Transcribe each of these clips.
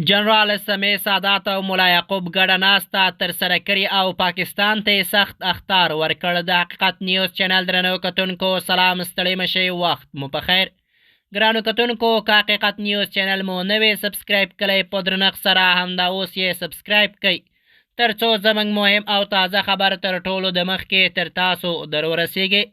جنرال سمیع سادات او ملا یعقوب ګډه ناسته ترسره کړې او پاکستان ته یې سخت اخطار ورکړ. د حقیقت نیوز چینل درنو کتونکو سلام، ستړي مه شئ، وخت مو په خیر. ګرانو کتونکو که حقیقت نیوز چینل مو نوی سبسکرایب کړئ په درنښت سره همدا اوس یې سبسکرایب کړئ تر څو زموږ مهم او تازه خبر تر ټولو د مخکې تر تاسو در ورسیږي.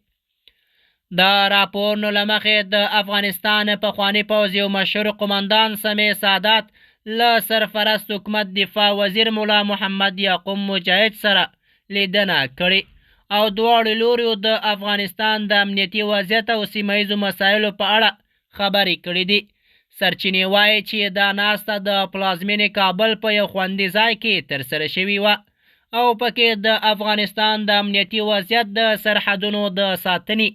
د راپورونو له مخې د افغانستان پخواني پوځ یو مشهور قمندان سمیع سادات له سرپرست حکومت دفاع وزیر ملا محمد یعقوب مجاهد سره لیدنه کړې او دواړو لوریو د افغانستان د امنیتي وضعیت او سیمه ییزو مسایلو په اړه خبرې کړې دي. سرچینې وایي چې دا ناسته د پلازمینې کابل په یو خوندي ځای کې ترسره شوې وه او پکې د افغانستان د امنیتي وضعیت، د سرحدونو د ساتنې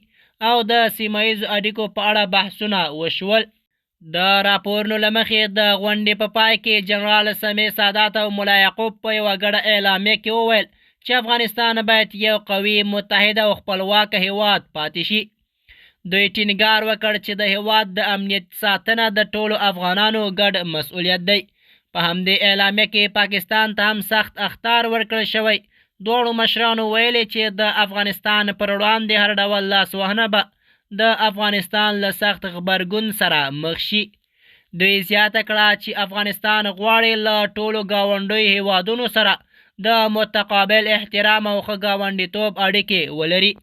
او د سیمه ییزو اړیکو په اړه بحثونه وشول. د راپورونو له مخې د غونډې په پای کې جنرال سمیع سادات او ملا یعقوب په یوه ګډه اعلامیه کې وویل چې افغانستان باید یو قوي، متحد او خپلواکه هیواد پاتې شي. دوی ټینګار وکړ چې د هیواد د امنیت ساتنه د ټولو افغانانو ګډ مسؤلیت دی. په همدې اعلامیه کې پاکستان ته هم سخت اخطار ورکړل شوی. دواړو مشرانو ویلي چې د افغانستان پر وړاندې هر ډول لاسوهنه به د افغانستان له سخت غبرګون سره مخ شي. دوی زیاته کړه چې افغانستان غواړي له ټولو ګاونډیو هیوادونو سره د متقابل احترام او ښه ګاونډیتوب اړیکې ولري.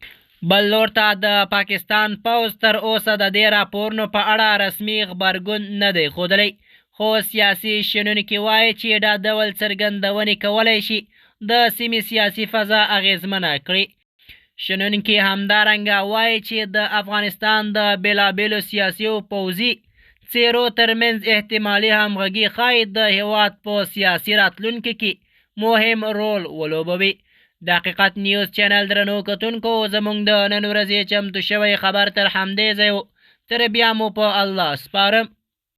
بل لور ته د پاکستان پوځ تر اوسه د دې راپورونو په اړه رسمي غبرګون نه دی ښودلی، خو سیاسي شنونکي وایي چې دا ډول څرګندونې کولی شي د سیمې سیاسي فضا اغېزمنه کړي. شنونکي همدارنګه وایي چې د افغانستان د بېلابېلو سیاسي او پوځي څېرو ترمنځ احتمالي همغږي ښایي د هیواد په سیاسي راتلونکي کې مهم رول ولوبوي. د حقیقت نیوز چینل درنو کتونکو زموږ د نن ورځې چمتو شوی خبر تر همدې ځای و. تر بیا مو په الله سپارم.